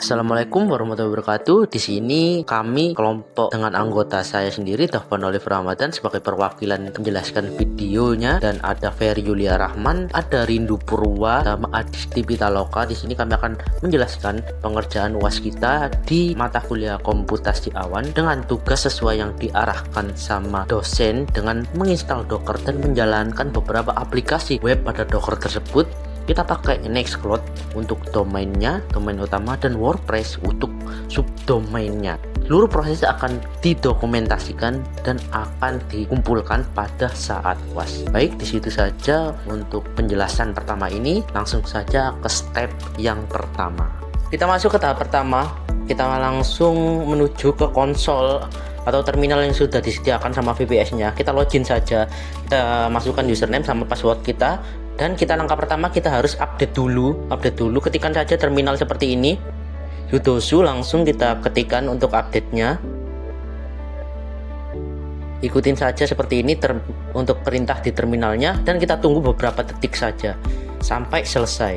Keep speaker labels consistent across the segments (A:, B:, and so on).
A: Assalamualaikum warahmatullahi wabarakatuh. Di sini kami kelompok dengan anggota saya sendiri, Dahvan Olive Ramadan, sebagai perwakilan menjelaskan videonya, dan ada Ferry Yulia Rahman, ada Rindu Purwa, sama Adisti Pitaloka. Di sini kami akan menjelaskan pengerjaan UAS kita di mata kuliah komputasi awan dengan tugas sesuai yang diarahkan sama dosen dengan menginstal Docker dan menjalankan beberapa aplikasi web pada Docker tersebut. Kita pakai Nextcloud untuk domainnya, domain utama, dan WordPress untuk subdomainnya. Seluruh proses akan didokumentasikan dan akan dikumpulkan pada saat UAS. Baik, di situ saja untuk penjelasan pertama ini. Langsung saja ke step yang pertama. Kita masuk ke tahap pertama. Kita langsung menuju ke konsol atau terminal yang sudah disediakan sama VPS-nya. Kita login saja. Kita masukkan username sama password kita. Dan kita langkah pertama kita harus update dulu. Ketikkan saja terminal seperti ini. Sudosu langsung kita ketikkan untuk update-nya. Ikutin saja seperti ini untuk perintah di terminalnya, dan kita tunggu beberapa detik saja sampai selesai.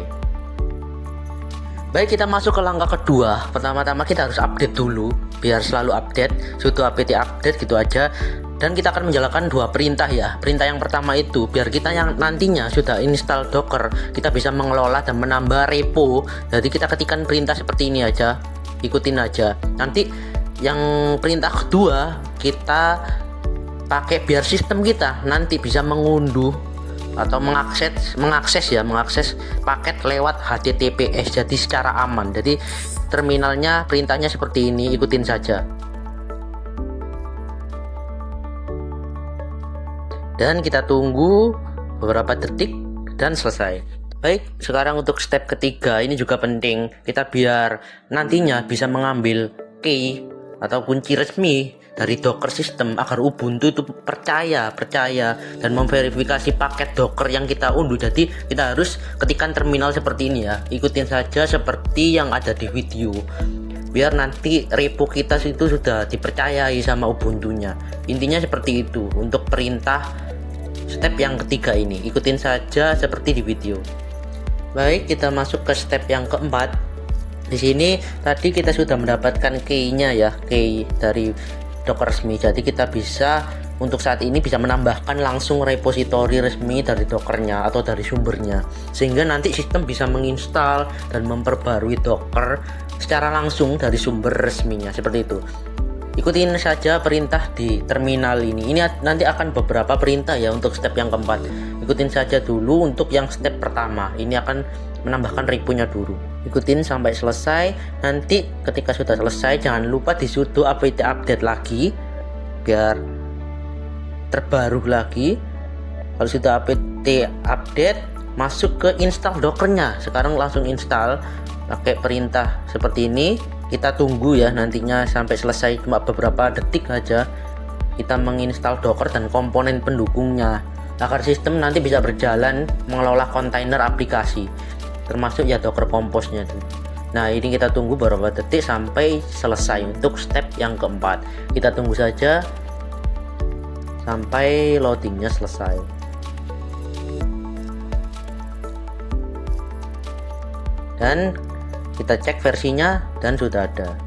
A: Baik, kita masuk ke langkah kedua. Pertama-tama kita harus update dulu, biar selalu update, sudo apt update gitu aja. Dan kita akan menjalankan dua perintah ya. Perintah yang pertama itu biar kita yang nantinya sudah install Docker, kita bisa mengelola dan menambah repo. Jadi kita ketikkan perintah seperti ini aja, ikutin aja. Nanti yang perintah kedua kita pakai biar sistem kita nanti bisa mengunduh atau mengakses paket lewat HTTPS, jadi secara aman. Jadi terminalnya perintahnya seperti ini, ikutin saja. Dan kita tunggu beberapa detik dan selesai. Baik, sekarang untuk step ketiga ini juga penting. Kita biar nantinya bisa mengambil key atau kunci resmi dari Docker system agar Ubuntu itu percaya dan memverifikasi paket Docker yang kita unduh. Jadi kita harus ketikkan terminal seperti ini ya. Ikutin saja seperti yang ada di video. Biar nanti repo kita itu sudah dipercayai sama Ubuntu-nya. Intinya seperti itu untuk perintah step yang ketiga ini. Ikutin saja seperti di video. Baik, kita masuk ke step yang keempat. Di sini tadi kita sudah mendapatkan key-nya ya, key dari Docker resmi. Jadi kita bisa untuk saat ini bisa menambahkan langsung repositori resmi dari Docker-nya atau dari sumbernya, sehingga nanti sistem bisa menginstal dan memperbarui Docker secara langsung dari sumber resminya, seperti itu. Ikutin saja perintah di terminal ini. Ini nanti akan beberapa perintah ya untuk step yang keempat. Ikutin saja dulu untuk yang step pertama. Ini akan menambahkan repo-nya dulu. Ikutin sampai selesai. Nanti ketika sudah selesai jangan lupa di sudo apt update lagi biar terbaru lagi. Kalau sudah apt update, masuk ke install Docker-nya. Sekarang langsung install pakai perintah seperti ini. Kita tunggu ya nantinya sampai selesai, cuma beberapa detik aja. Kita menginstal Docker dan komponen pendukungnya agar sistem nanti bisa berjalan mengelola kontainer aplikasi, termasuk ya Docker Compose-nya. Nah, ini kita tunggu beberapa detik sampai selesai untuk step yang keempat. Kita tunggu saja sampai loadingnya selesai. Dan kita cek versinya dan sudah ada.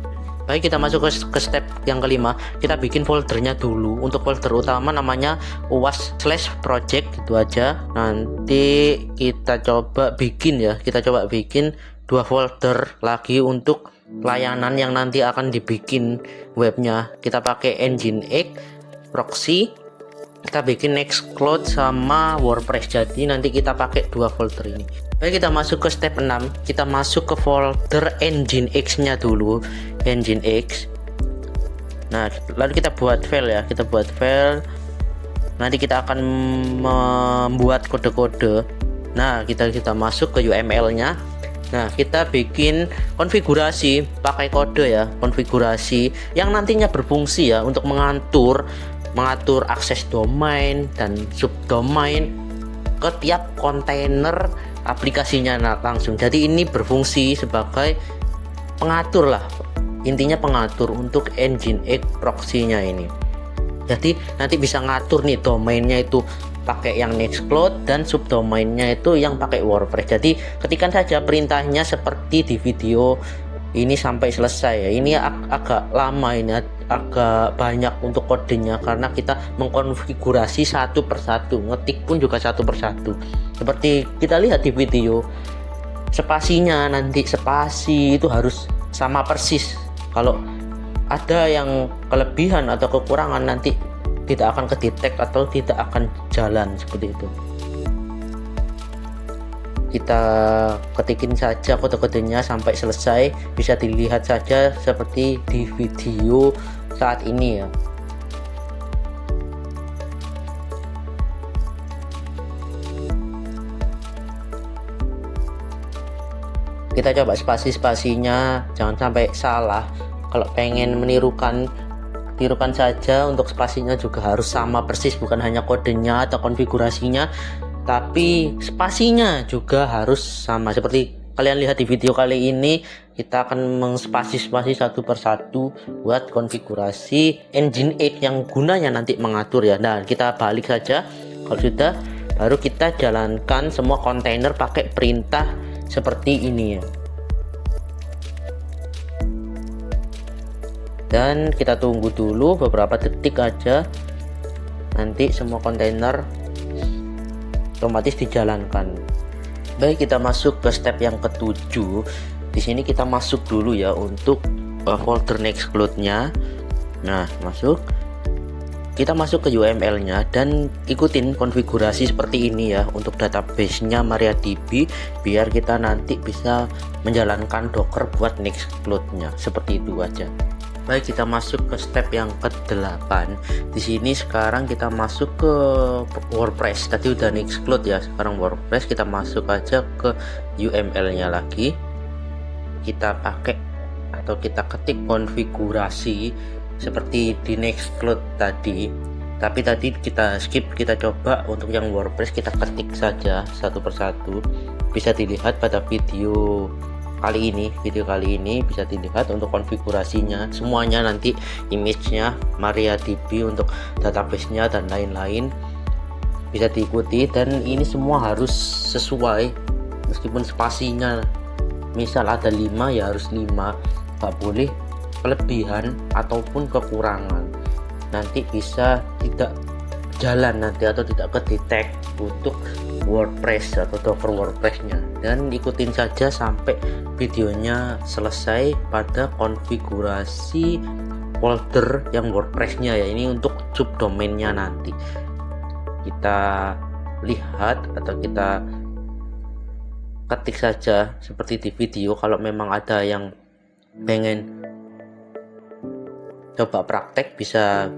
A: Baik, kita masuk ke step yang kelima. Kita bikin foldernya dulu. Untuk folder utama namanya uas/project gitu aja. Nanti kita coba bikin ya. Kita coba bikin dua folder lagi untuk layanan yang nanti akan dibikin webnya. Kita pakai Nginx, proxy. Kita bikin Nextcloud sama WordPress. Jadi nanti kita pakai dua folder ini. Baik, kita masuk ke step 6. Kita masuk ke folder Nginx-nya dulu, Nginx. Nah, lalu kita buat file ya. Kita buat file. Nanti kita akan membuat kode-kode. Nah, kita masuk ke UML-nya. Nah, kita bikin konfigurasi pakai kode ya, konfigurasi yang nantinya berfungsi ya untuk mengatur akses domain dan subdomain ke tiap kontainer aplikasinya langsung. Jadi ini berfungsi sebagai pengatur lah, intinya pengatur untuk Nginx proxy-nya ini. Jadi nanti bisa ngatur nih domainnya itu pakai yang Nextcloud dan subdomainnya itu yang pakai WordPress. Jadi ketikkan saja perintahnya seperti di video ini sampai selesai ya. Ini agak lama, ini agak banyak untuk kodenya karena kita mengkonfigurasi satu persatu, ngetik pun juga satu persatu. Seperti kita lihat di video, spasinya nanti spasi itu harus sama persis. Kalau ada yang kelebihan atau kekurangan nanti tidak akan kedetek atau tidak akan jalan seperti itu. Kita ketikin saja kode-kodenya sampai selesai, bisa dilihat saja seperti di video saat ini ya. Kita coba spasi-spasinya jangan sampai salah. Kalau pengen menirukan, tirukan saja. Untuk spasinya juga harus sama persis, bukan hanya kodenya atau konfigurasinya, tapi spasinya juga harus sama. Seperti kalian lihat di video kali ini, kita akan mengspasi-spasi satu persatu buat konfigurasi Nginx yang gunanya nanti mengatur ya. Nah, kita balik saja. Kalau sudah, baru kita jalankan semua kontainer pakai perintah seperti ini ya. Dan kita tunggu dulu beberapa detik aja, nanti semua kontainer otomatis dijalankan. Baik, kita masuk ke step yang ketujuh. Di sini kita masuk dulu ya untuk folder Nextcloud-nya. Nah, masuk. Kita masuk ke UML-nya dan ikutin konfigurasi seperti ini ya untuk database-nya MariaDB, biar kita nanti bisa menjalankan Docker buat Nextcloud-nya. Seperti itu aja. Baik, kita masuk ke step yang ke-8. Di sini sekarang kita masuk ke WordPress. Tadi udah Nextcloud ya, sekarang WordPress. Kita masuk aja ke UML-nya lagi. Kita pakai atau kita ketik konfigurasi seperti di Nextcloud tadi. Tapi tadi kita skip, kita coba untuk yang WordPress kita ketik saja satu persatu. Bisa dilihat pada video kali ini bisa dilihat untuk konfigurasinya semuanya, nanti image-nya, MariaDB untuk database-nya dan lain-lain bisa diikuti. Dan ini semua harus sesuai, meskipun spasinya misal ada 5 ya harus 5, nggak boleh kelebihan ataupun kekurangan, nanti bisa tidak jalan nanti atau tidak kedetek untuk WordPress atau Docker WordPress-nya. Dan ikutin saja sampai videonya selesai pada konfigurasi folder yang WordPress-nya ya. Ini untuk subdomainnya nanti. Kita lihat atau kita ketik saja seperti di video. Kalau memang ada yang pengen coba praktek, bisa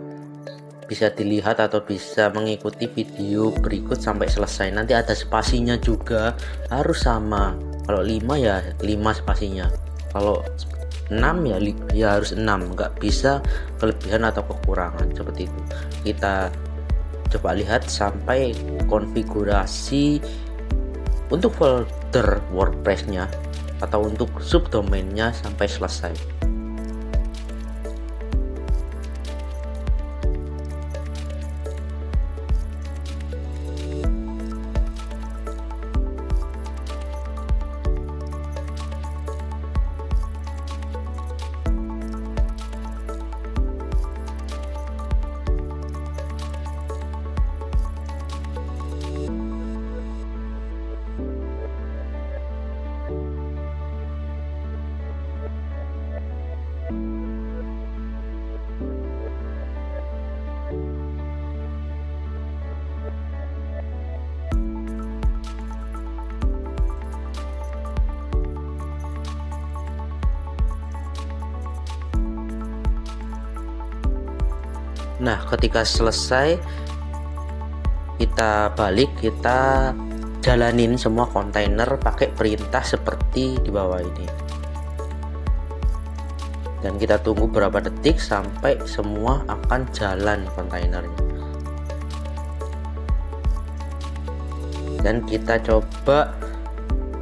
A: dilihat atau bisa mengikuti video berikut sampai selesai. Nanti ada spasinya juga harus sama. Kalau 5 ya 5 spasinya, kalau 6 ya harus 6, nggak bisa kelebihan atau kekurangan seperti itu. Kita coba lihat sampai konfigurasi untuk folder WordPress-nya atau untuk subdomainnya sampai selesai. Nah, ketika selesai kita balik, kita jalanin semua kontainer pakai perintah seperti di bawah ini. Dan kita tunggu berapa detik sampai semua akan jalan kontainernya. Dan kita coba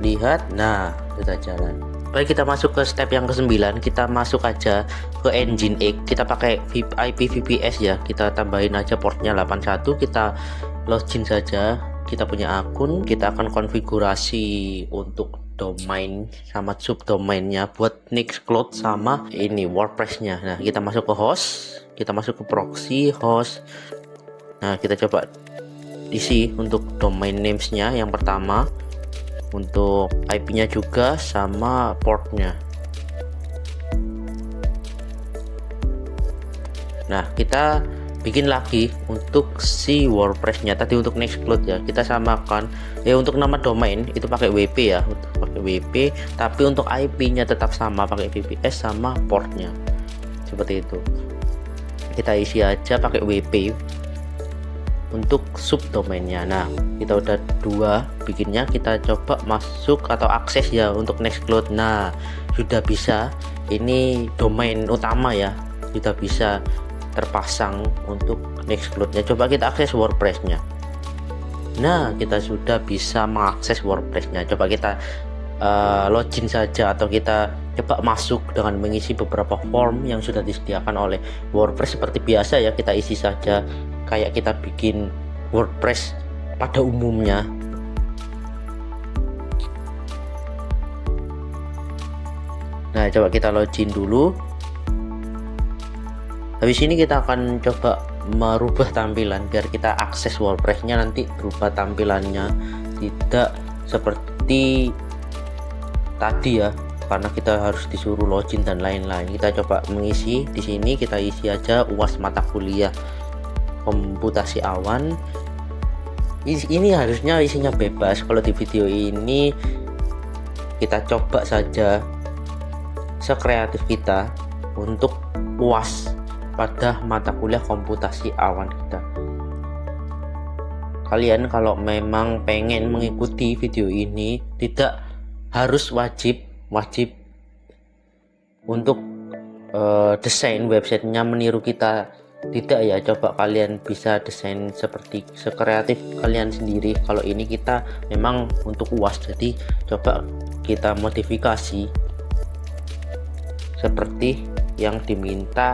A: lihat, nah sudah jalan. Baik, kita masuk ke step yang ke-9. Kita masuk aja ke Nginx. Kita pakai IP VPS ya. Kita tambahin aja portnya 81. Kita login saja kita punya akun, kita akan konfigurasi untuk domain sama subdomainnya buat Nextcloud sama ini WordPress-nya. Nah, kita masuk ke host, kita masuk ke proxy host. Nah, kita coba isi untuk domain names-nya yang pertama, untuk IP-nya juga sama portnya. Nah, kita bikin lagi untuk si WordPress-nya tadi untuk Nextcloud ya, kita samakan ya. Untuk nama domain itu pakai WP ya, pakai WP, tapi untuk IP-nya tetap sama pakai VPS sama portnya seperti itu. Kita isi aja pakai WP untuk subdomainnya. Nah, kita udah dua bikinnya, kita coba masuk atau akses ya untuk Nextcloud. Nah, sudah bisa, ini domain utama ya, sudah bisa terpasang untuk Nextcloud-nya. Coba kita akses WordPress-nya. Nah, kita sudah bisa mengakses WordPress-nya. Coba kita login saja, atau kita coba masuk dengan mengisi beberapa form yang sudah disediakan oleh WordPress seperti biasa ya. Kita isi saja kayak kita bikin WordPress pada umumnya. Nah, coba kita login dulu. Habis ini kita akan coba merubah tampilan biar kita akses WordPress-nya nanti berubah tampilannya, tidak seperti tadi ya, karena kita harus disuruh login dan lain-lain. Kita coba mengisi di sini, kita isi aja UAS mata kuliah komputasi awan. Ini harusnya isinya bebas. Kalau di video ini kita coba saja sekreatif kita untuk UAS pada mata kuliah komputasi awan kita. Kalian kalau memang pengen mengikuti video ini, tidak harus wajib untuk desain websitenya meniru kita, tidak ya. Coba kalian bisa desain seperti sekreatif kalian sendiri. Kalau ini kita memang untuk UAS, jadi coba kita modifikasi seperti yang diminta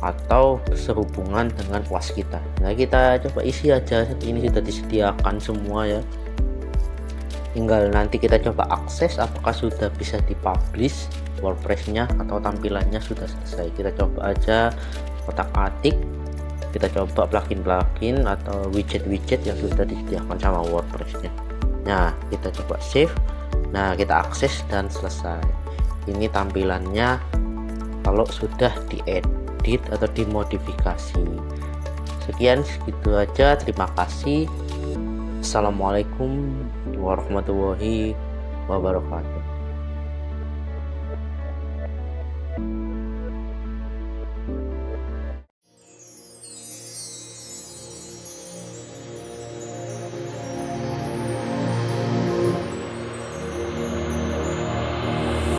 A: atau sehubungan dengan UAS kita. Nah, kita coba isi aja, ini sudah disediakan semua ya, tinggal nanti kita coba akses apakah sudah bisa dipublish WordPress-nya atau tampilannya sudah selesai. Kita coba aja otak-atik, kita coba plugin atau widget-widget yang sudah disediakan sama WordPress-nya. Nah, kita coba save. Nah, kita akses dan selesai. Ini tampilannya kalau sudah diedit atau dimodifikasi. Sekian, segitu aja. Terima kasih. Assalamualaikum warahmatullahi wabarakatuh.